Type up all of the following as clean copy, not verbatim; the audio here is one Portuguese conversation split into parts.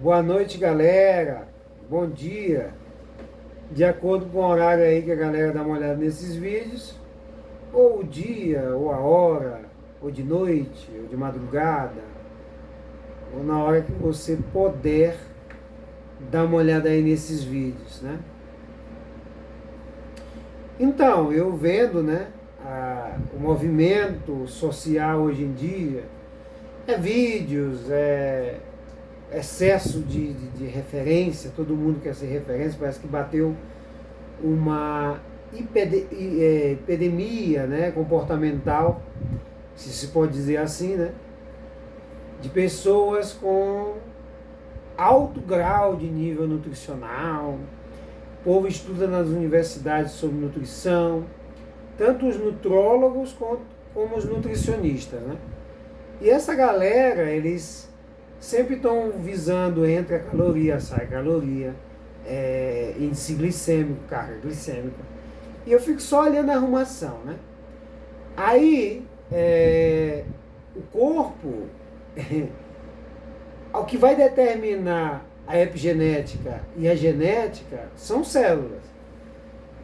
Boa noite, galera. Bom dia. De acordo com o horário aí que a galera dá uma olhada nesses vídeos, ou o dia, ou a hora, ou de noite, ou de madrugada, ou na hora que você puder dar uma olhada aí nesses vídeos, né? Então, eu vendo, né, o movimento social hoje em dia, vídeos, excesso de referência, todo mundo quer ser referência, parece que bateu uma epidemia, né, comportamental, se pode dizer assim, né, de pessoas com alto grau de nível nutricional. O povo estuda nas universidades sobre nutrição, tanto os nutrólogos como os nutricionistas, né? E essa galera, eles sempre estão visando, entra caloria, sai caloria, índice glicêmico, carga glicêmica. E eu fico só olhando a arrumação, né? Aí, o corpo, o que vai determinar a epigenética e a genética são células.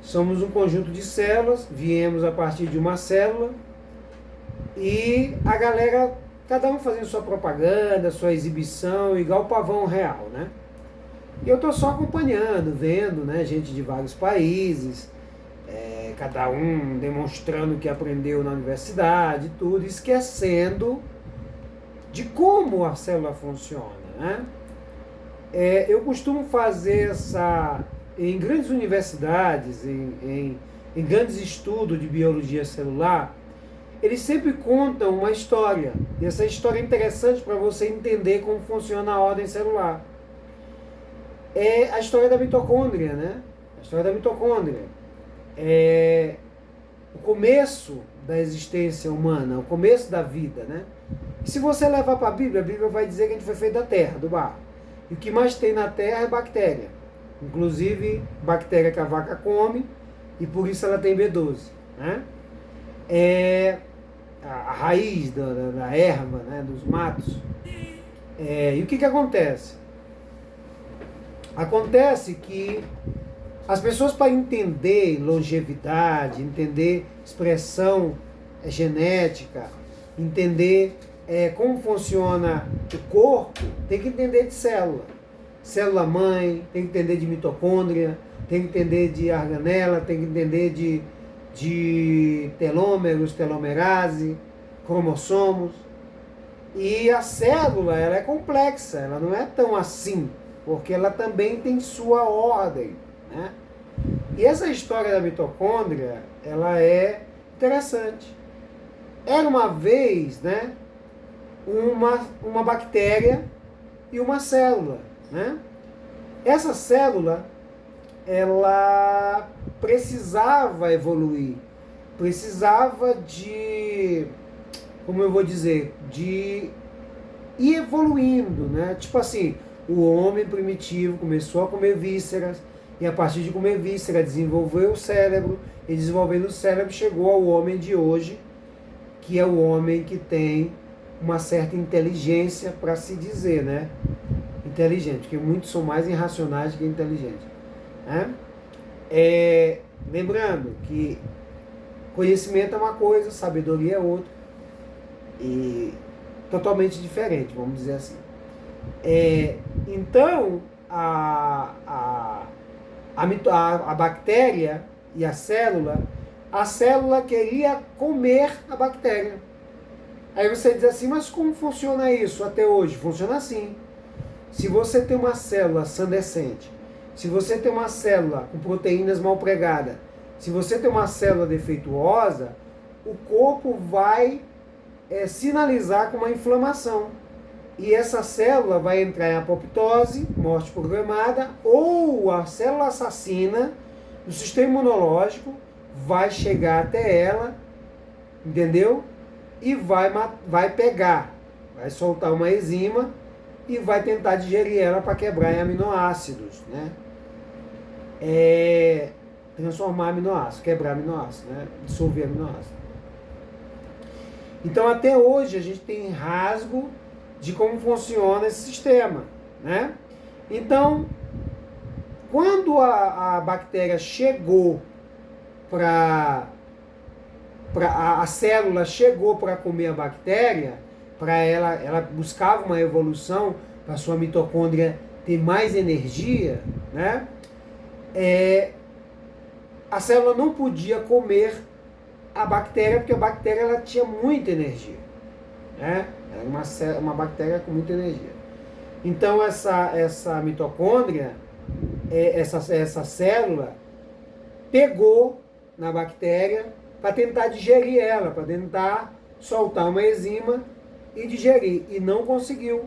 Somos um conjunto de células, viemos a partir de uma célula, e a galera, cada um fazendo sua propaganda, sua exibição, igual o pavão real, né? E eu estou só acompanhando, vendo, né, gente de vários países, cada um demonstrando o que aprendeu na universidade, tudo, esquecendo de como a célula funciona, né? Eu costumo fazer em grandes universidades, em grandes estudos de biologia celular, eles sempre contam uma história. E essa história é interessante para você entender como funciona a ordem celular. É a história da mitocôndria, né? A história da mitocôndria. É o começo da existência humana, o começo da vida, né? E se você levar para a Bíblia vai dizer que a gente foi feito da terra, do barro. E o que mais tem na terra é bactéria. Inclusive, bactéria que a vaca come, e por isso ela tem B12, né? A raiz da erva, né, dos matos. E o que acontece? Acontece que as pessoas, para entender longevidade, entender expressão genética, entender como funciona o corpo, tem que entender de célula. Célula mãe, tem que entender de mitocôndria, tem que entender de organela, tem que entender de telômeros, telomerase, cromossomos. E a célula, ela é complexa, ela não é tão assim, porque ela também tem sua ordem, né? E essa história da mitocôndria, ela é interessante. Era uma vez, né, uma bactéria e uma célula, né? Essa célula, ela precisava evoluir, precisava como eu vou dizer, de ir evoluindo, né? Tipo assim, o homem primitivo começou a comer vísceras, e a partir de comer víscera desenvolveu o cérebro, e desenvolvendo o cérebro chegou ao homem de hoje, que é o homem que tem uma certa inteligência, para se dizer, né? Inteligente, porque muitos são mais irracionais que inteligentes, né? Lembrando que conhecimento é uma coisa, sabedoria é outra, e totalmente diferente, vamos dizer assim. Então, a bactéria e a célula queria comer a bactéria. Aí você diz assim, mas como funciona isso até hoje? Funciona assim. Se você tem uma célula senescente, se você tem uma célula com proteínas mal pregadas, se você tem uma célula defeituosa, o corpo vai sinalizar com uma inflamação. E essa célula vai entrar em apoptose, morte programada, ou a célula assassina do sistema imunológico vai chegar até ela, entendeu? E vai pegar, vai soltar uma enzima e vai tentar digerir ela para quebrar em aminoácidos, né? Transformar aminoácidos, quebrar aminoácidos, né? Dissolver aminoácidos. Então, até hoje, a gente tem rasgo de como funciona esse sistema, né? Então, quando a bactéria chegou para a célula chegou para comer a bactéria, para ela buscava uma evolução para sua mitocôndria ter mais energia, né? A célula não podia comer a bactéria porque a bactéria ela tinha muita energia, né? Era uma bactéria com muita energia. Então essa mitocôndria, essa célula pegou na bactéria para tentar digerir ela, para tentar soltar uma enzima e digerir. E não conseguiu,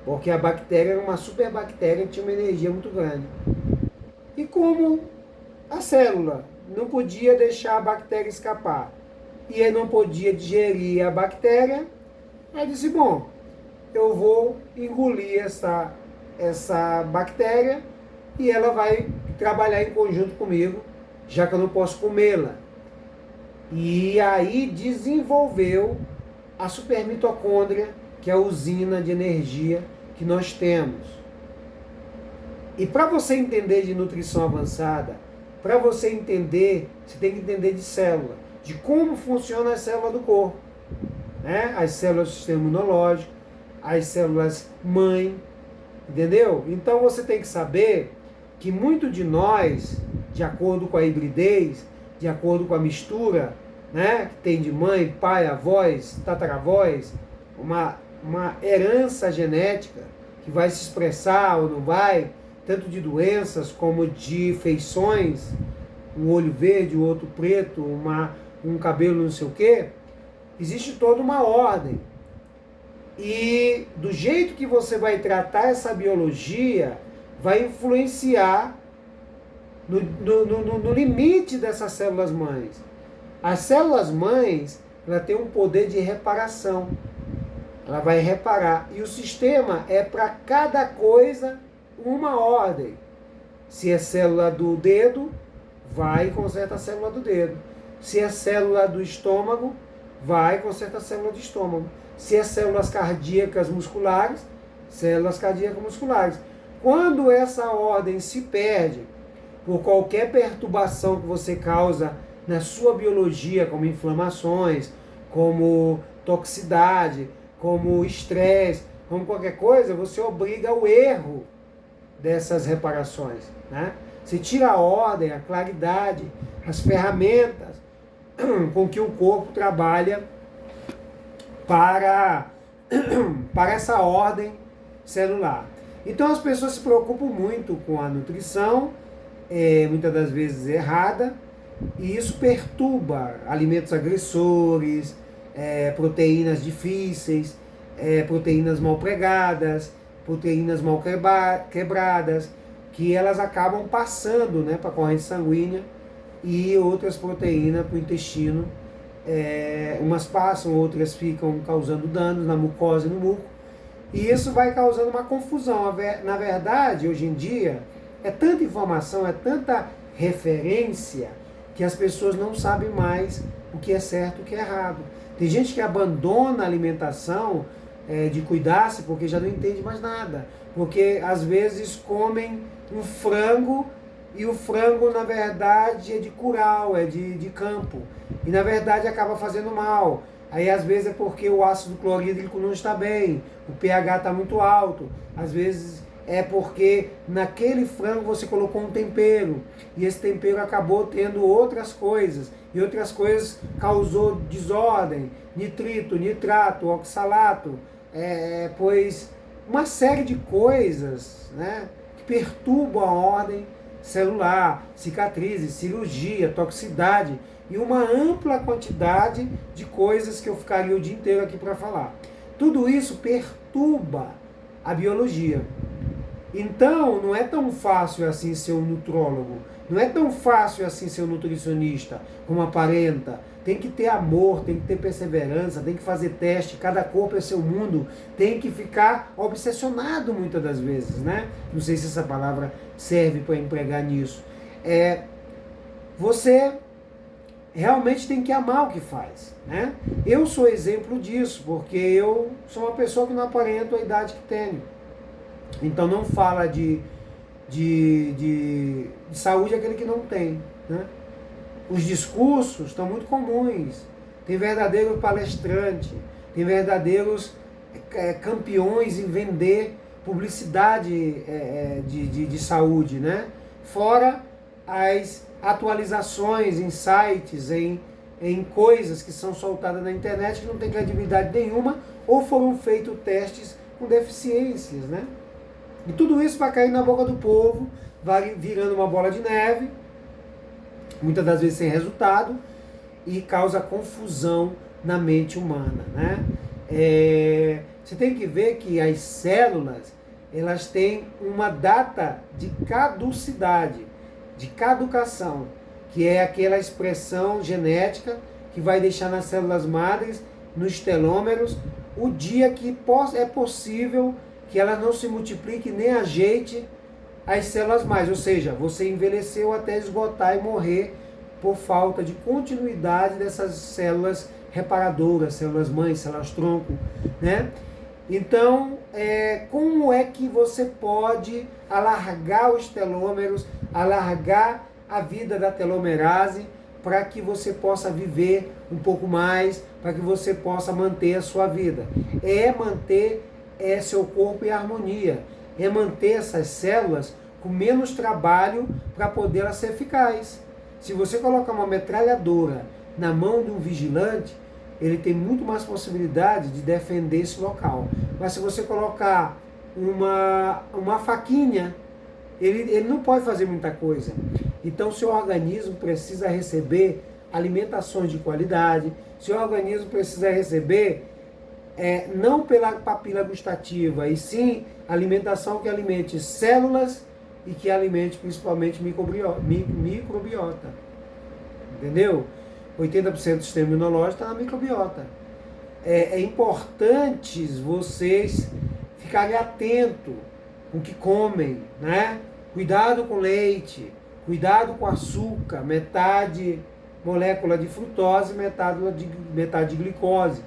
porque a bactéria era uma superbactéria que tinha uma energia muito grande. E como a célula não podia deixar a bactéria escapar e ele não podia digerir a bactéria, ela disse, bom, eu vou engolir essa bactéria e ela vai trabalhar em conjunto comigo, já que eu não posso comê-la. E aí desenvolveu a supermitocôndria, que é a usina de energia que nós temos. E para você entender de nutrição avançada, para você entender, você tem que entender de célula, de como funciona a célula do corpo, né? As células do sistema imunológico, as células mãe, entendeu? Então você tem que saber que muito de nós, de acordo com a hibridez, de acordo com a mistura, né, que tem de mãe, pai, avós, tataravós, uma herança genética que vai se expressar ou não vai, tanto de doenças como de feições, um olho verde, o outro preto, um cabelo não sei o quê, existe toda uma ordem. E do jeito que você vai tratar essa biologia, vai influenciar no limite dessas células mães. As células mães, ela tem um poder de reparação. Ela vai reparar. E o sistema é para cada coisa uma ordem. Se é célula do dedo, vai e conserta a célula do dedo. Se é célula do estômago, vai e conserta a célula do estômago. Se é células cardíacas musculares, células cardíacas musculares. Quando essa ordem se perde por qualquer perturbação que você causa na sua biologia, como inflamações, como toxicidade, como estresse, como qualquer coisa, você obriga ao erro dessas reparações, né? Você tira a ordem, a claridade, as ferramentas com que o corpo trabalha para essa ordem celular. Então as pessoas se preocupam muito com a nutrição, muitas das vezes errada, e isso perturba alimentos agressores, proteínas difíceis, proteínas mal pregadas, proteínas mal quebradas, que elas acabam passando, né, para a corrente sanguínea, e outras proteínas para o intestino. Umas passam, outras ficam causando danos na mucosa e no muco. E isso vai causando uma confusão. Na verdade, hoje em dia, é tanta informação, é tanta referência, que as pessoas não sabem mais o que é certo e o que é errado. Tem gente que abandona a alimentação de cuidar-se porque já não entende mais nada. Porque às vezes comem um frango e o frango na verdade é de curral, é de campo. E na verdade acaba fazendo mal. Aí às vezes é porque o ácido clorídrico não está bem, o pH está muito alto. Às vezes é porque naquele frango você colocou um tempero e esse tempero acabou tendo outras coisas. E outras coisas causou desordem, nitrito, nitrato, oxalato, pois uma série de coisas, né, que perturbam a ordem celular, cicatrizes, cirurgia, toxicidade e uma ampla quantidade de coisas que eu ficaria o dia inteiro aqui para falar. Tudo isso perturba a biologia. Então, não é tão fácil assim ser um nutrólogo, não é tão fácil assim ser um nutricionista como aparenta. Tem que ter amor, tem que ter perseverança, tem que fazer teste, cada corpo é seu mundo, tem que ficar obsessionado muitas das vezes, né? Não sei se essa palavra serve para empregar nisso. Você realmente tem que amar o que faz, né? Eu sou exemplo disso, porque eu sou uma pessoa que não aparento a idade que tenho. Então não fala de saúde aquele que não tem, né? Os discursos estão muito comuns. Tem verdadeiro palestrante, tem verdadeiros campeões em vender publicidade de saúde, né? Fora as atualizações em sites, em coisas que são soltadas na internet que não tem credibilidade nenhuma ou foram feitos testes com deficiências, né? E tudo isso vai cair na boca do povo, vai virando uma bola de neve, muitas das vezes sem resultado, e causa confusão na mente humana, né? Você tem que ver que as células, elas têm uma data de caducidade, de caducação, que é aquela expressão genética que vai deixar nas células madres, nos telômeros, o dia que é possível que ela não se multiplique nem ajeite as células mais, ou seja, você envelheceu até esgotar e morrer por falta de continuidade dessas células reparadoras, células mãe, células tronco, né? Então, como é que você pode alargar os telômeros, alargar a vida da telomerase para que você possa viver um pouco mais, para que você possa manter a sua vida? É manter seu corpo em harmonia, é manter essas células com menos trabalho para poder ela ser eficaz. Se você colocar uma metralhadora na mão de um vigilante, ele tem muito mais possibilidade de defender esse local. Mas se você colocar uma faquinha, ele não pode fazer muita coisa. Então, seu organismo precisa receber alimentações de qualidade, seu organismo precisa receber não pela papila gustativa, e sim alimentação que alimente células e que alimente principalmente microbiota. Entendeu? 80% do sistema imunológico está na microbiota. É importante vocês ficarem atentos com o que comem, né? Cuidado com leite, cuidado com açúcar, metade molécula de frutose, metade de glicose.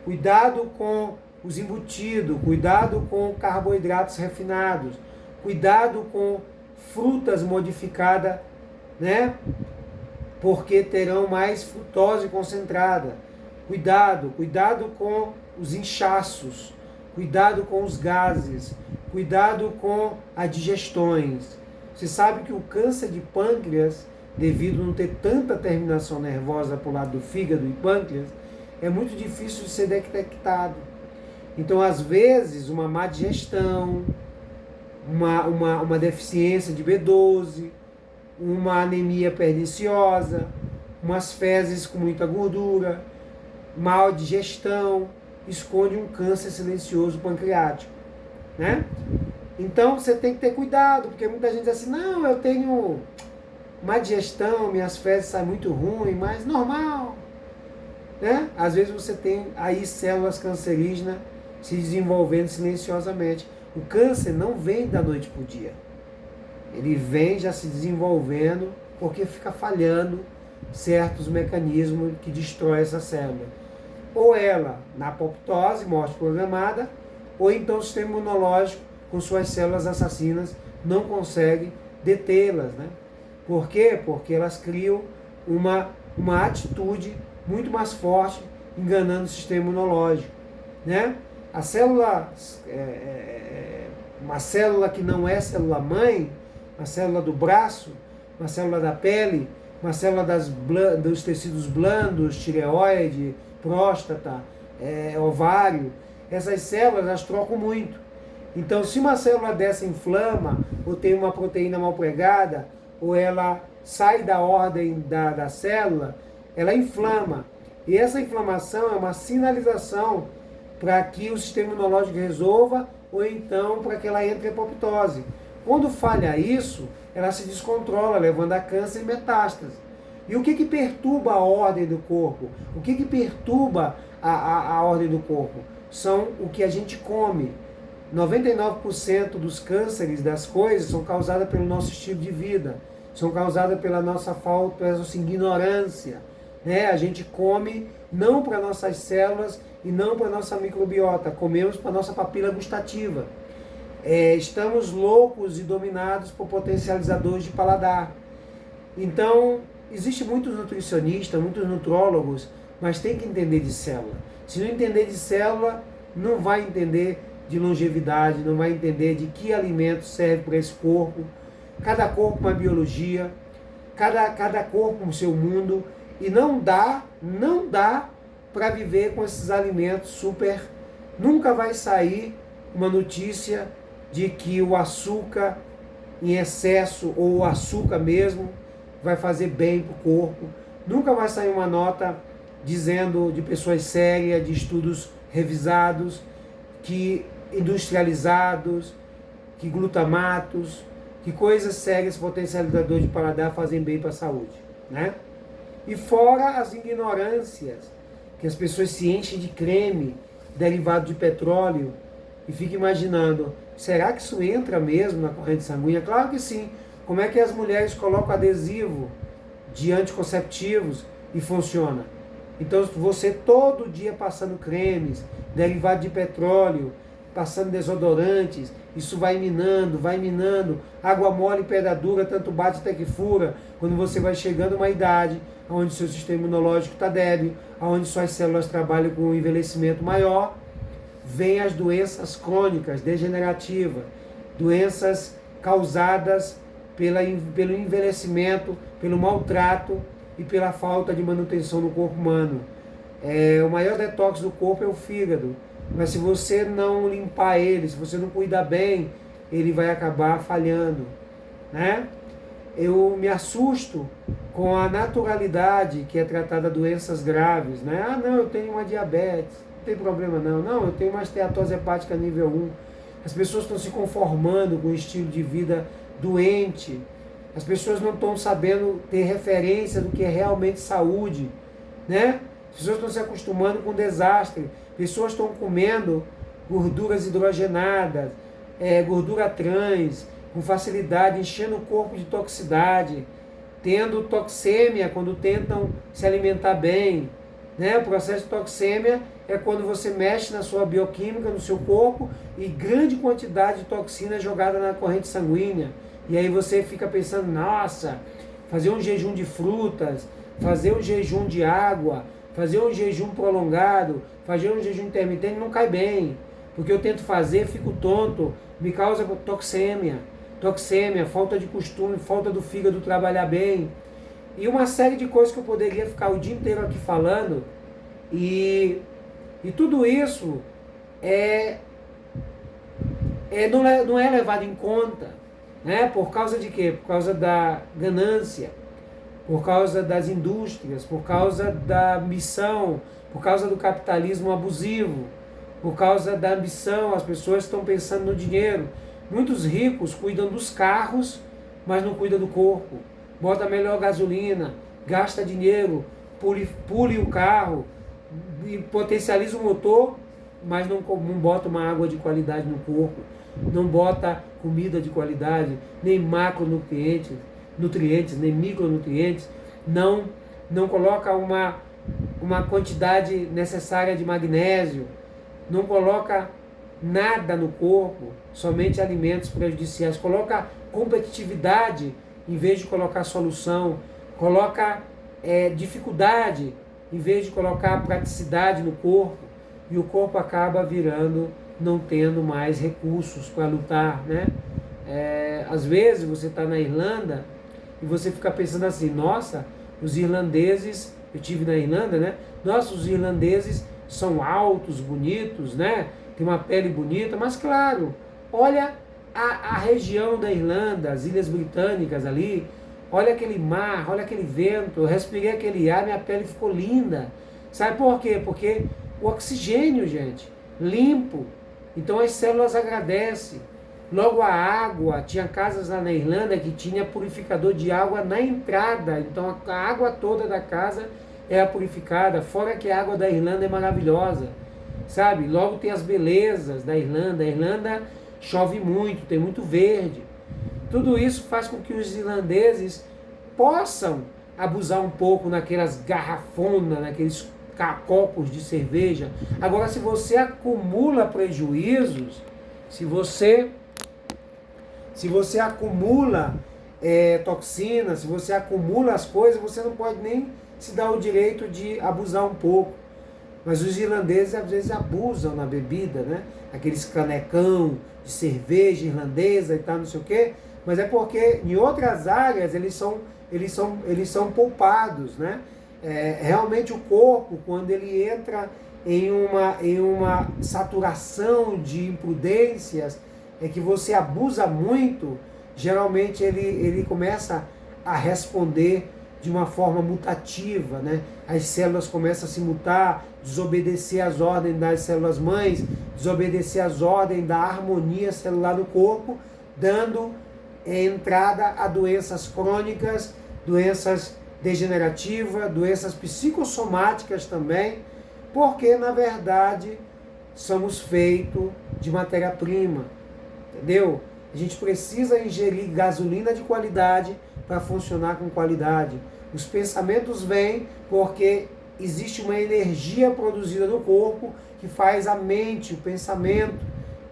Cuidado com os embutidos, cuidado com carboidratos refinados, cuidado com frutas modificadas, né? Porque terão mais frutose concentrada. Cuidado com os inchaços, cuidado com os gases, cuidado com as digestões. Você sabe que o câncer de pâncreas, devido a não ter tanta terminação nervosa para o lado do fígado e pâncreas, é muito difícil de ser detectado. Então, às vezes, uma má digestão, uma deficiência de B12, uma anemia perniciosa, umas fezes com muita gordura, mal digestão, esconde um câncer silencioso pancreático, né? Então você tem que ter cuidado, porque muita gente diz assim, não, eu tenho má digestão, minhas fezes saem muito ruim, mas normal, né? Às vezes você tem aí células cancerígenas se desenvolvendo silenciosamente. O câncer não vem da noite para o dia. Ele vem já se desenvolvendo porque fica falhando certos mecanismos que destrói essa célula. Ou ela na apoptose, morte programada, ou então o sistema imunológico com suas células assassinas não consegue detê-las, né? Por quê? Porque elas criam uma atitude muito mais forte, enganando o sistema imunológico, né? A célula, uma célula que não é célula mãe, uma célula do braço, uma célula da pele, uma célula dos tecidos blandos, tireoide, próstata, ovário, essas células elas trocam muito. Então, se uma célula dessa inflama, ou tem uma proteína mal pregada, ou ela sai da ordem da célula, ela inflama. E essa inflamação é uma sinalização para que o sistema imunológico resolva, ou então para que ela entre em apoptose. Quando falha isso, ela se descontrola, levando a câncer e metástase. E o que perturba a ordem do corpo? O que perturba a ordem do corpo? São o que a gente come. 99% dos cânceres das coisas são causadas pelo nosso estilo de vida, são causadas pela nossa falta, pela nossa ignorância, né? A gente come não para nossas células e não para nossa microbiota, comemos para nossa papila gustativa. Estamos loucos e dominados por potencializadores de paladar. Então, existe muitos nutricionistas, muitos nutrólogos, mas tem que entender de célula. Se não entender de célula, não vai entender de longevidade, não vai entender de que alimento serve para esse corpo. Cada corpo uma biologia, cada corpo um seu mundo, e não dá para viver com esses alimentos super. Nunca vai sair uma notícia de que o açúcar em excesso, ou o açúcar mesmo, vai fazer bem para o corpo. Nunca vai sair uma nota dizendo, de pessoas sérias, de estudos revisados, que industrializados, que glutamatos, que coisas sérias, potencializadores de paladar fazem bem para a saúde, né? E fora as ignorâncias, que as pessoas se enchem de creme derivado de petróleo e ficam imaginando, será que isso entra mesmo na corrente sanguínea? Claro que sim. Como é que as mulheres colocam adesivo de anticonceptivos e funciona? Então você todo dia passando cremes, derivado de petróleo, passando desodorantes, isso vai minando, água mole, pedra dura, tanto bate até que fura. Quando você vai chegando a uma idade onde seu sistema imunológico está débil, onde suas células trabalham com um envelhecimento maior, vem as doenças crônicas, degenerativas, doenças causadas pelo envelhecimento, pelo maltrato e pela falta de manutenção no corpo humano. O maior detox do corpo é o fígado, mas se você não limpar ele, se você não cuidar bem, ele vai acabar falhando, né? Eu me assusto com a naturalidade que é tratada doenças graves, né? Ah, não, eu tenho uma diabetes, não tem problema não. Não, eu tenho uma esteatose hepática nível 1. As pessoas estão se conformando com um estilo de vida doente. As pessoas não estão sabendo ter referência do que é realmente saúde, né? As pessoas estão se acostumando com desastre. Pessoas estão comendo gorduras hidrogenadas, gordura trans, com facilidade, enchendo o corpo de toxicidade, tendo toxêmia quando tentam se alimentar bem, né? O processo de toxêmia é quando você mexe na sua bioquímica, no seu corpo, e grande quantidade de toxina é jogada na corrente sanguínea. E aí você fica pensando, nossa, fazer um jejum de frutas, fazer um jejum de água, fazer um jejum prolongado, fazer um jejum intermitente não cai bem. Porque eu tento fazer, fico tonto, me causa toxêmia, falta de costume, falta do fígado trabalhar bem. E uma série de coisas que eu poderia ficar o dia inteiro aqui falando. E tudo isso não é levado em conta, né? Por causa de quê? Por causa da ganância, por causa das indústrias, por causa da ambição, por causa do capitalismo abusivo, por causa da ambição. As pessoas estão pensando no dinheiro. Muitos ricos cuidam dos carros, mas não cuidam do corpo. Bota a melhor gasolina, gasta dinheiro, pule o carro, potencializa o motor, mas não bota uma água de qualidade no corpo, não bota comida de qualidade, nem macronutrientes, nem micronutrientes, não coloca uma quantidade necessária de magnésio, não coloca nada no corpo, somente alimentos prejudiciais, coloca competitividade em vez de colocar solução, coloca dificuldade em vez de colocar praticidade no corpo, e o corpo acaba virando, não tendo mais recursos para lutar, né? Às vezes você está na Irlanda e você fica pensando assim, nossa, os irlandeses, eu estive na Irlanda, né? Nossa, os irlandeses são altos, bonitos, né? Tem uma pele bonita, mas claro, olha a região da Irlanda, as Ilhas Britânicas ali, olha aquele mar, olha aquele vento, eu respirei aquele ar, minha pele ficou linda. Sabe por quê? Porque o oxigênio, gente, limpo, então as células agradecem. Logo a água, tinha casas lá na Irlanda que tinha purificador de água na entrada, então a água toda da casa é purificada, fora que a água da Irlanda é maravilhosa, sabe? Logo tem as belezas da Irlanda, a Irlanda chove muito, tem muito verde. Tudo isso faz com que os irlandeses possam abusar um pouco naquelas garrafonas, naqueles copos de cerveja. Agora, se você acumula prejuízos, se você Se você acumula toxina, se você acumula as coisas, você não pode nem se dar o direito de abusar um pouco. Mas os irlandeses às vezes abusam na bebida, né? Aqueles canecão de cerveja irlandesa e tal, não sei o quê. Mas é porque em outras áreas eles são poupados, né? Realmente o corpo, quando ele entra em uma saturação de imprudências, é que você abusa muito, geralmente ele começa a responder de uma forma mutativa, né? As células começam a se mutar, desobedecer às ordens das células mães, desobedecer às ordens da harmonia celular do corpo, dando entrada a doenças crônicas, doenças degenerativas, doenças psicossomáticas também, porque na verdade somos feitos de matéria-prima, entendeu? A gente precisa ingerir gasolina de qualidade para funcionar com qualidade. Os pensamentos vêm porque existe uma energia produzida no corpo que faz a mente, o pensamento,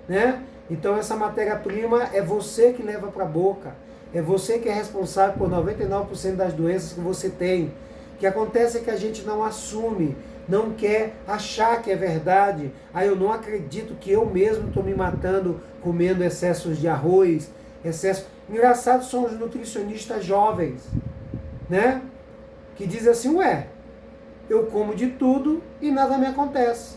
né? Então essa matéria-prima é você que leva para a boca. É você que é responsável por 99% das doenças que você tem. O que acontece é que a gente não assume, não quer achar que é verdade. Eu não acredito que eu mesmo estou me matando comendo excessos de arroz, excesso. Engraçado são os nutricionistas jovens, né? Que dizem assim, eu como de tudo e nada me acontece.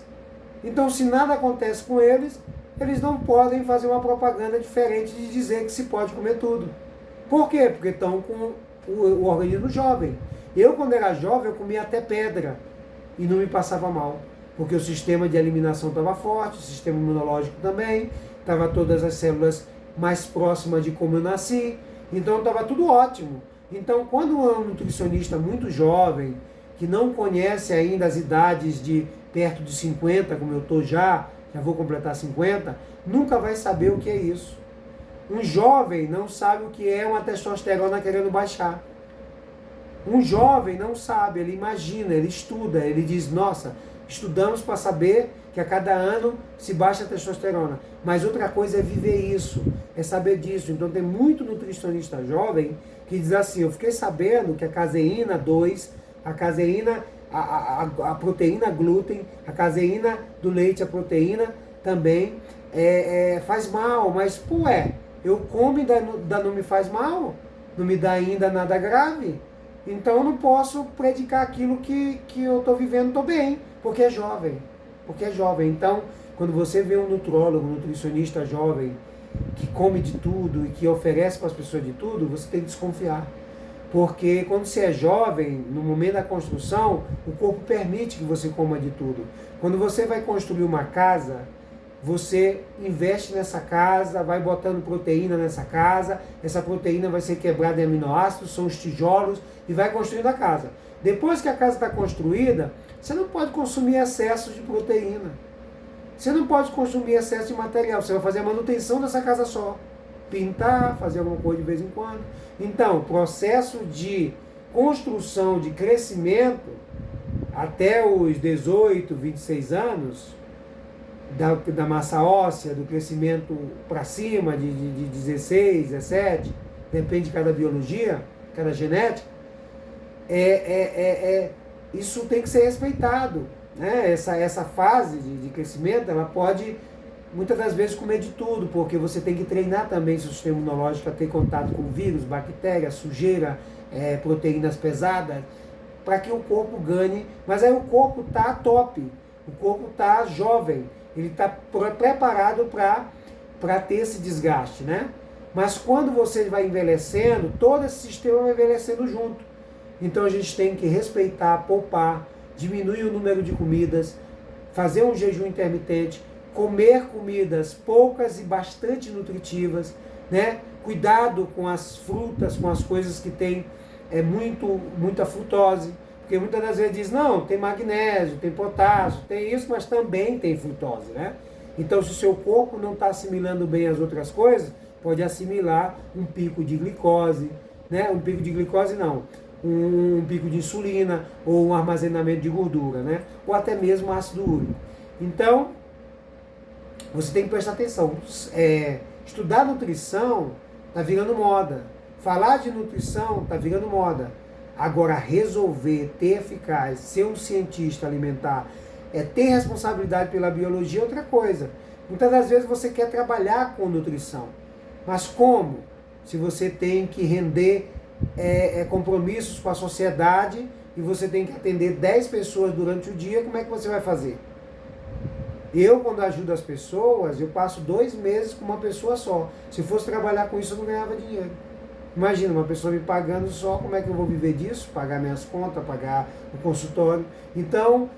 Então, se nada acontece com eles, eles não podem fazer uma propaganda diferente de dizer que se pode comer tudo. Por quê? Porque estão com o organismo jovem. Eu, quando era jovem, eu comia até pedra e não me passava mal. Porque o sistema de eliminação estava forte, o sistema imunológico também, estava todas as células mais próximas de como eu nasci, então estava tudo ótimo. Então, quando um nutricionista muito jovem, que não conhece ainda as idades de perto de 50, como eu estou já vou completar 50, nunca vai saber o que é isso. Um jovem não sabe o que é uma testosterona querendo baixar. Um jovem não sabe, ele imagina, ele estuda, ele diz, nossa, estudamos para saber que a cada ano se baixa a testosterona. Mas outra coisa é viver isso, é saber disso. Então tem muito nutricionista jovem que diz assim, eu fiquei sabendo que a caseína 2, a caseína, a proteína glúten, a caseína do leite, a proteína também faz mal. Mas, eu como e ainda não me faz mal, não me dá ainda nada grave. Então eu não posso predicar aquilo que eu estou vivendo, estou bem, porque é jovem. Porque é jovem. Então, quando você vê um nutrólogo, um nutricionista jovem, que come de tudo e que oferece para as pessoas de tudo, você tem que desconfiar. Porque quando você é jovem, no momento da construção, o corpo permite que você coma de tudo. Quando você vai construir uma casa, você investe nessa casa, vai botando proteína nessa casa, essa proteína vai ser quebrada em aminoácidos, são os tijolos, e vai construindo a casa. Depois que a casa está construída, você não pode consumir excesso de proteína. Você não pode consumir excesso de material, você vai fazer a manutenção dessa casa só. Pintar, fazer alguma coisa de vez em quando. Então, processo de construção, de crescimento, até os 18, 26 anos, da massa óssea, do crescimento para cima, de 16, 17, depende de cada biologia, cada genética, isso tem que ser respeitado. Né? Essa fase de crescimento, ela pode, muitas das vezes, comer de tudo, porque você tem que treinar também seu sistema imunológico a ter contato com vírus, bactérias, sujeira, proteínas pesadas, para que o corpo ganhe. Mas aí o corpo está top, o corpo está jovem, ele está preparado para ter esse desgaste, né? Mas quando você vai envelhecendo, todo esse sistema vai envelhecendo junto. Então a gente tem que respeitar, poupar, diminuir o número de comidas, fazer um jejum intermitente, comer comidas poucas e bastante nutritivas, né? Cuidado com as frutas, com as coisas que têm muita frutose. Porque muitas das vezes diz, não, tem magnésio, tem potássio, tem isso, mas também tem frutose, né? Então, se o seu corpo não está assimilando bem as outras coisas, pode assimilar um pico de glicose, né? Um pico de glicose não, um pico de insulina ou um armazenamento de gordura, né? Ou até mesmo ácido úrico. Então, você tem que prestar atenção. Estudar nutrição Está virando moda. Falar de nutrição está virando moda. Agora, resolver, ter eficaz, ser um cientista alimentar, ter responsabilidade pela biologia é outra coisa. Muitas das vezes você quer trabalhar com nutrição. Mas como? Se você tem que render compromissos com a sociedade e você tem que atender 10 pessoas durante o dia, como é que você vai fazer? Eu, quando ajudo as pessoas, eu passo 2 meses com uma pessoa só. Se fosse trabalhar com isso, eu não ganhava dinheiro. Imagina, uma pessoa me pagando só, como é que eu vou viver disso? Pagar minhas contas, pagar o consultório. Então,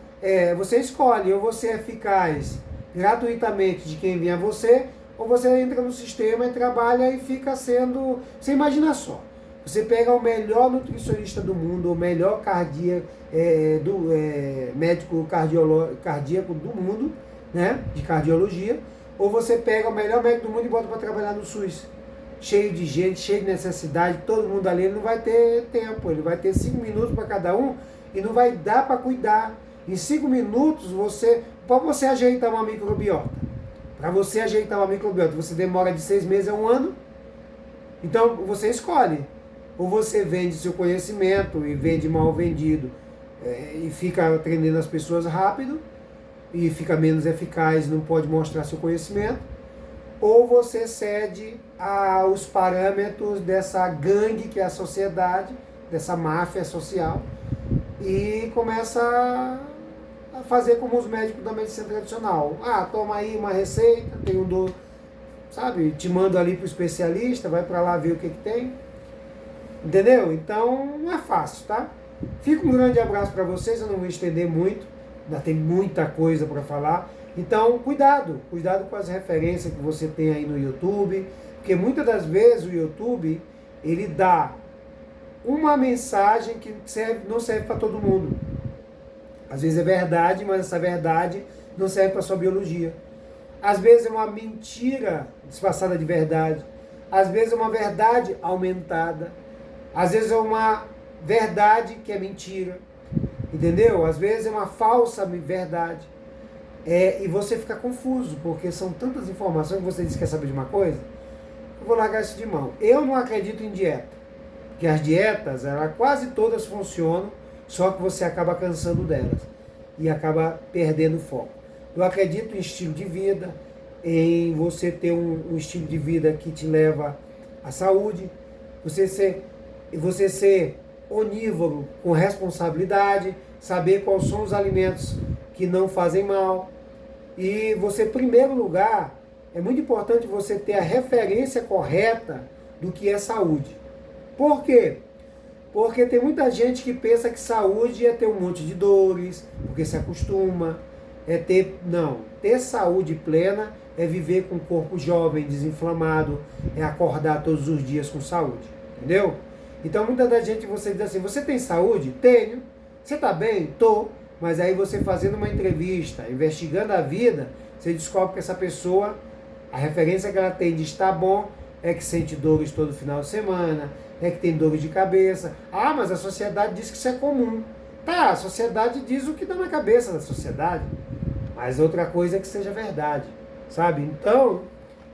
você escolhe, ou você é eficaz gratuitamente de quem vem a você, ou você entra no sistema e trabalha e fica sendo... Você imagina só, você pega o melhor nutricionista do mundo, o melhor médico cardíaco do mundo, né, de cardiologia, ou você pega o melhor médico do mundo e bota para trabalhar no SUS. Cheio de gente, cheio de necessidade, todo mundo ali, ele não vai ter tempo, ele vai ter 5 minutos para cada um e não vai dar para cuidar. Em 5 minutos, para você ajeitar uma microbiota, você demora de 6 meses a 1 ano, então você escolhe. Ou você vende seu conhecimento e vende mal vendido e fica atendendo as pessoas rápido e fica menos eficaz, não pode mostrar seu conhecimento, ou você cede aos parâmetros dessa gangue que é a sociedade, dessa máfia social, e começa a fazer como os médicos da medicina tradicional. Toma aí uma receita, tem sabe, te mando ali para o especialista, vai para lá ver o que tem. Entendeu? Então não é fácil, tá? Fica um grande abraço para vocês, eu não vou estender muito, ainda tem muita coisa para falar. Então, cuidado com as referências que você tem aí no YouTube, porque muitas das vezes o YouTube, ele dá uma mensagem que não serve para todo mundo. Às vezes é verdade, mas essa verdade não serve para a sua biologia. Às vezes é uma mentira disfarçada de verdade. Às vezes é uma verdade aumentada. Às vezes é uma verdade que é mentira. Entendeu? Às vezes é uma falsa verdade. E você fica confuso, porque são tantas informações que você diz que quer saber de uma coisa. Eu vou largar isso de mão. Eu não acredito em dieta. Porque as dietas, quase todas funcionam, só que você acaba cansando delas. E acaba perdendo o foco. Eu acredito em estilo de vida, em você ter um estilo de vida que te leva à saúde, você ser onívoro com responsabilidade, saber quais são os alimentos que não fazem mal. E você, em primeiro lugar, é muito importante você ter a referência correta do que é saúde. Por quê? Porque tem muita gente que pensa que saúde é ter um monte de dores, porque se acostuma. Ter saúde plena é viver com o corpo jovem, desinflamado, é acordar todos os dias com saúde, entendeu? Então muita da gente você diz assim, você tem saúde? Tenho. Você está bem? Tô. Mas aí você fazendo uma entrevista, investigando a vida, você descobre que essa pessoa, a referência que ela tem de estar bom, é que sente dores todo final de semana, é que tem dores de cabeça. Mas a sociedade diz que isso é comum. Tá, a sociedade diz o que dá na cabeça da sociedade, mas outra coisa é que seja verdade, sabe? Então,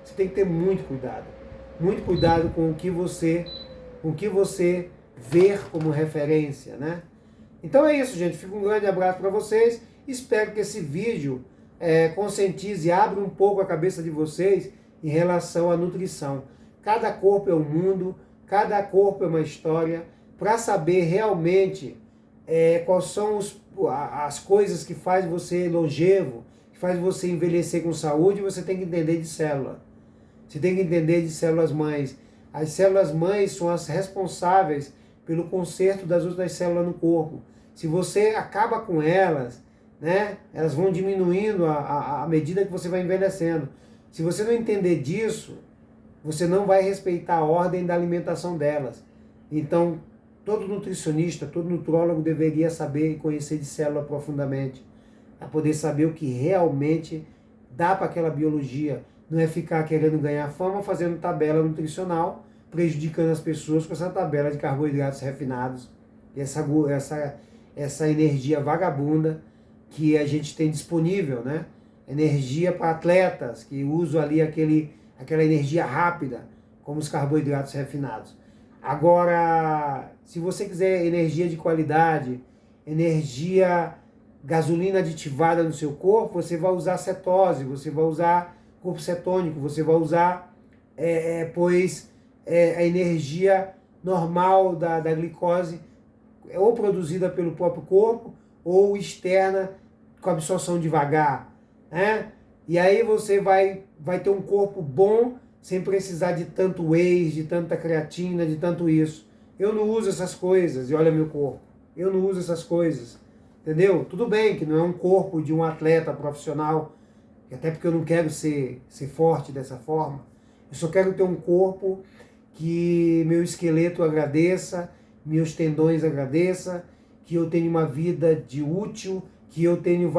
você tem que ter muito cuidado com o que você ver como referência, né? Então é isso, gente. Fica um grande abraço para vocês. Espero que esse vídeo conscientize e abra um pouco a cabeça de vocês em relação à nutrição. Cada corpo é um mundo, cada corpo é uma história. Para saber realmente quais são as coisas que faz você longevo, que faz você envelhecer com saúde, você tem que entender de célula. Você tem que entender de células mães. As células mães são as responsáveis pelo conserto das outras células no corpo. Se você acaba com elas, né, elas vão diminuindo à medida que você vai envelhecendo. Se você não entender disso, você não vai respeitar a ordem da alimentação delas. Então, todo nutricionista, todo nutrólogo deveria saber e conhecer de célula profundamente, para poder saber o que realmente dá para aquela biologia. Não é ficar querendo ganhar fama fazendo tabela nutricional, prejudicando as pessoas com essa tabela de carboidratos refinados, essa energia vagabunda que a gente tem disponível, né? Energia para atletas que usam ali aquela energia rápida, como os carboidratos refinados. Agora, se você quiser energia de qualidade, energia, gasolina aditivada no seu corpo, você vai usar cetose, você vai usar corpo cetônico, você vai usar, a energia normal da glicose, ou produzida pelo próprio corpo, ou externa, com absorção devagar, né? E aí você vai ter um corpo bom, sem precisar de tanto whey, de tanta creatina, de tanto isso. Eu não uso essas coisas, e olha meu corpo. Eu não uso essas coisas, entendeu? Tudo bem que não é um corpo de um atleta profissional, até porque eu não quero ser forte dessa forma. Eu só quero ter um corpo que meu esqueleto agradeça, meus tendões agradeça, que eu tenha uma vida de útil, que eu tenho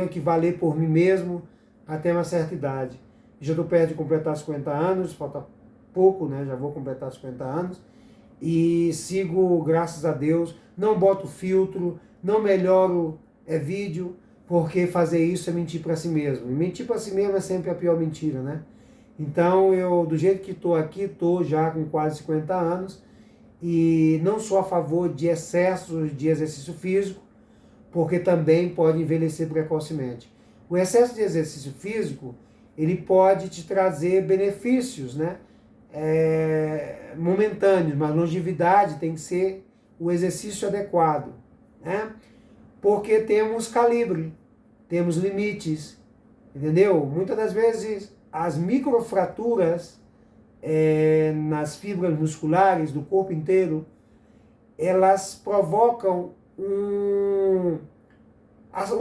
que valer por mim mesmo até uma certa idade. Já estou perto de completar 50 anos, falta pouco, né? Já vou completar 50 anos. E sigo, graças a Deus, não boto filtro, não melhoro vídeo, porque fazer isso é mentir para si mesmo. E mentir para si mesmo é sempre a pior mentira, né? Então, eu, do jeito que estou aqui, estou já com quase 50 anos, e não sou a favor de excessos de exercício físico, porque também pode envelhecer precocemente. O excesso de exercício físico, ele pode te trazer benefícios, né? Momentâneos, mas longevidade tem que ser o exercício adequado, né? Porque temos calibre, temos limites, entendeu? Muitas das vezes as microfraturas nas fibras musculares do corpo inteiro, elas provocam o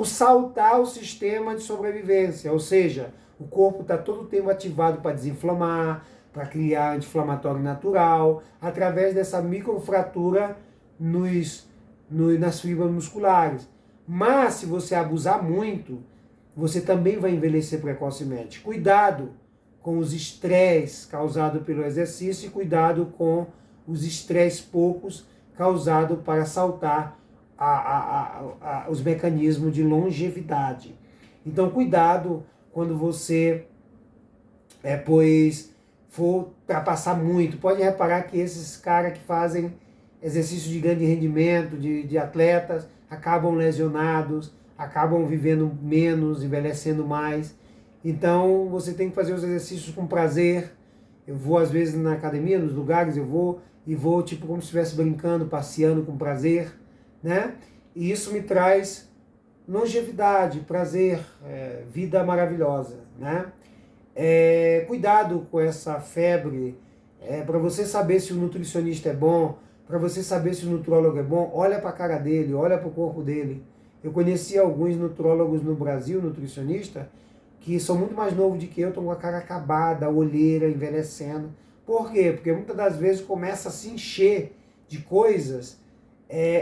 saltar o sistema de sobrevivência, ou seja, o corpo está todo o tempo ativado para desinflamar, para criar anti-inflamatório natural, através dessa microfratura nas fibras musculares. Mas, se você abusar muito, você também vai envelhecer precocemente. Cuidado com os estresses causados pelo exercício e cuidado com os estresses poucos causados para saltar os mecanismos de longevidade. Então, cuidado quando você for ultrapassar muito. Pode reparar que esses caras que fazem exercício de grande rendimento, de atletas, acabam lesionados, acabam vivendo menos, envelhecendo mais. Então, você tem que fazer os exercícios com prazer. Eu vou, às vezes, na academia, nos lugares, eu vou tipo como se estivesse brincando, passeando com prazer, né? E isso me traz longevidade, prazer, vida maravilhosa, né? Cuidado com essa febre, para você saber se o nutricionista é bom, para você saber se o nutrólogo é bom, olha para a cara dele, olha para o corpo dele. Eu conheci alguns nutrólogos no Brasil, nutricionista, que são muito mais novos do que eu, estão com a cara acabada, a olheira, envelhecendo. Por quê? Porque muitas das vezes começa a se encher de coisas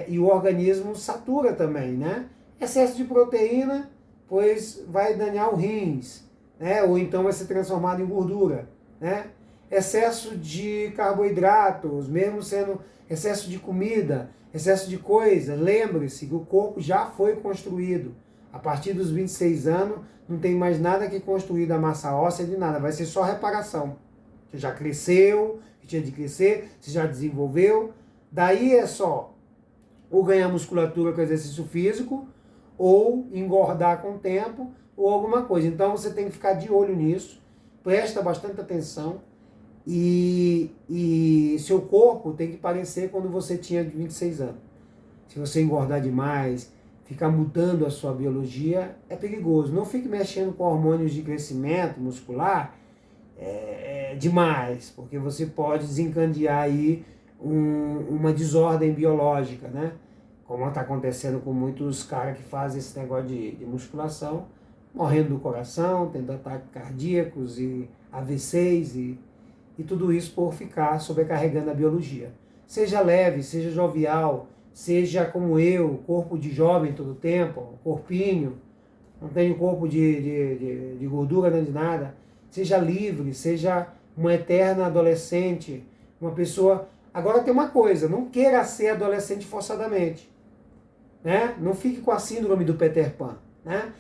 e o organismo satura também, né? Excesso de proteína, pois vai danar o rins, né? Ou então vai ser transformado em gordura, né? Excesso de carboidratos, mesmo sendo excesso de comida, excesso de coisa, lembre-se que o corpo já foi construído. A partir dos 26 anos, não tem mais nada que construir da massa óssea de nada, vai ser só reparação. Você já cresceu, que tinha de crescer, você já desenvolveu, daí é só ou ganhar musculatura com exercício físico, ou engordar com o tempo, ou alguma coisa. Então você tem que ficar de olho nisso, presta bastante atenção, e seu corpo tem que parecer quando você tinha 26 anos. Se você engordar demais, ficar mudando a sua biologia, é perigoso. Não fique mexendo com hormônios de crescimento muscular demais, porque você pode desencadear aí uma desordem biológica, né? Como está acontecendo com muitos caras que fazem esse negócio de musculação, morrendo do coração, tendo ataques cardíacos e AVCs e tudo isso por ficar sobrecarregando a biologia. Seja leve, seja jovial, seja como eu, corpo de jovem todo o tempo, corpinho, não tenho corpo de gordura nem de nada. Seja livre, seja uma eterna adolescente, uma pessoa... Agora tem uma coisa, não queira ser adolescente forçadamente, né? Não fique com a síndrome do Peter Pan, né?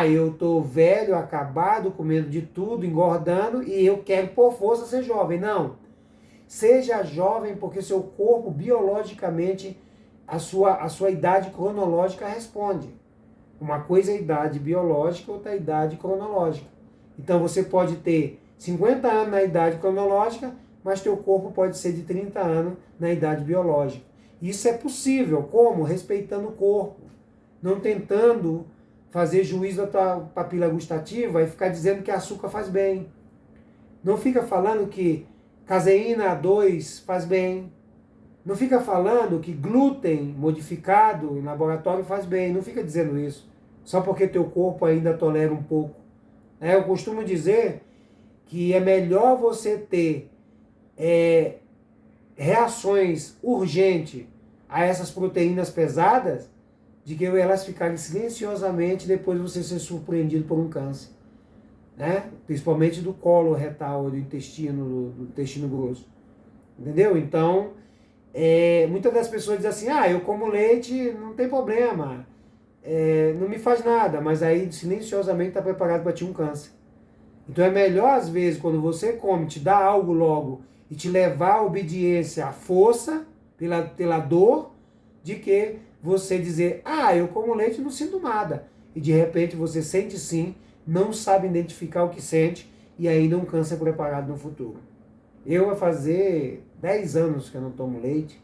Eu tô velho, acabado, comendo de tudo, engordando, e eu quero por força ser jovem. Não. Seja jovem, porque seu corpo, biologicamente, a sua idade cronológica responde. Uma coisa é a idade biológica, outra é a idade cronológica. Então você pode ter 50 anos na idade cronológica, mas teu corpo pode ser de 30 anos na idade biológica. Isso é possível. Como? Respeitando o corpo. Não tentando fazer juízo da tua papila gustativa e ficar dizendo que açúcar faz bem. Não fica falando que caseína 2 faz bem. Não fica falando que glúten modificado em laboratório faz bem. Não fica dizendo isso. Só porque teu corpo ainda tolera um pouco. Eu costumo dizer que é melhor você ter reações urgentes a essas proteínas pesadas de que elas ficarem silenciosamente e depois você ser surpreendido por um câncer. Né? Principalmente do colo retal, do intestino grosso. Entendeu? Então, muitas das pessoas dizem assim, eu como leite, não tem problema, não me faz nada, mas aí silenciosamente está preparado para te um câncer. Então é melhor, às vezes, quando você come, te dá algo logo e te levar à obediência, à força, pela dor, de que você dizer, eu como leite e não sinto nada. E de repente você sente sim, não sabe identificar o que sente, e ainda um câncer preparado no futuro. Eu vou fazer 10 anos que eu não tomo leite,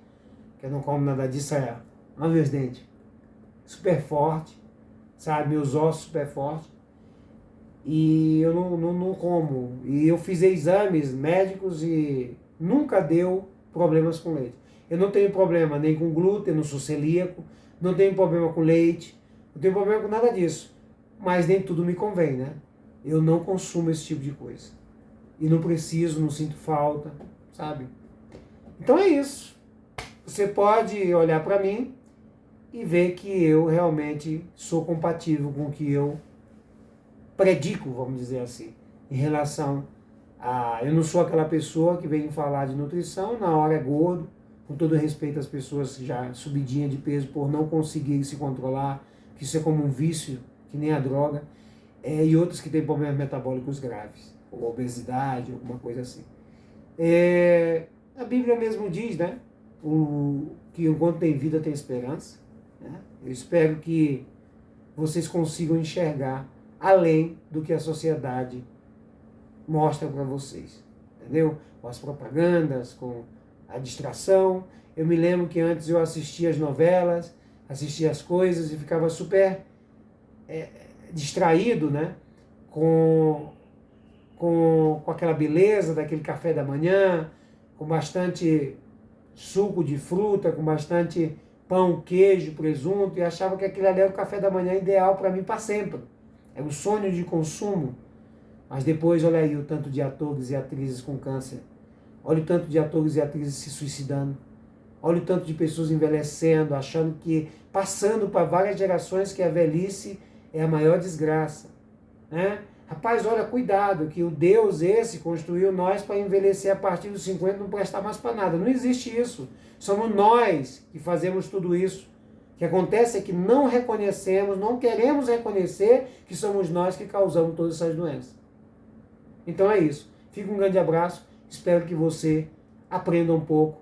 que eu não como nada disso, olha meus dentes, super forte, sabe, meus ossos super fortes, e eu não como. E eu fiz exames médicos e nunca deu problemas com leite. Eu não tenho problema nem com glúten, não sou celíaco, não tenho problema com leite, não tenho problema com nada disso. Mas nem tudo me convém, né? Eu não consumo esse tipo de coisa. E não preciso, não sinto falta, sabe? Então é isso. Você pode olhar para mim e ver que eu realmente sou compatível com o que eu predico, vamos dizer assim, em relação a... Eu não sou aquela pessoa que vem falar de nutrição, na hora é gordo, com todo respeito às pessoas já subidinha de peso por não conseguirem se controlar, que isso é como um vício, que nem a droga, e outros que têm problemas metabólicos graves, ou obesidade, alguma coisa assim. A Bíblia mesmo diz, né, que enquanto tem vida tem esperança. Né? Eu espero que vocês consigam enxergar além do que a sociedade mostra para vocês, entendeu? Com as propagandas, com a distração. Eu me lembro que antes eu assistia as novelas, assistia as coisas e ficava super distraído, né? Com aquela beleza daquele café da manhã, com bastante suco de fruta, com bastante pão, queijo, presunto, e achava que aquilo ali era o café da manhã ideal para mim para sempre. É um sonho de consumo. Mas depois, olha aí o tanto de atores e atrizes com câncer. Olha o tanto de atores e atrizes se suicidando. Olha o tanto de pessoas envelhecendo, achando que, passando para várias gerações, que a velhice é a maior desgraça. Né? Rapaz, olha, cuidado, que o Deus esse construiu nós para envelhecer a partir dos 50 e não prestar mais para nada. Não existe isso. Somos nós que fazemos tudo isso. O que acontece é que não reconhecemos, não queremos reconhecer que somos nós que causamos todas essas doenças. Então é isso. Fica um grande abraço. Espero que você aprenda um pouco,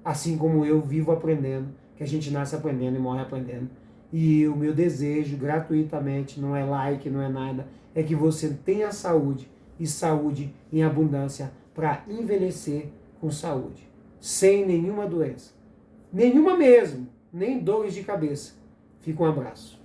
assim como eu vivo aprendendo, que a gente nasce aprendendo e morre aprendendo. E o meu desejo, gratuitamente, não é like, não é nada, é que você tenha saúde, e saúde em abundância, para envelhecer com saúde, sem nenhuma doença. Nenhuma mesmo, nem dores de cabeça. Fica um abraço.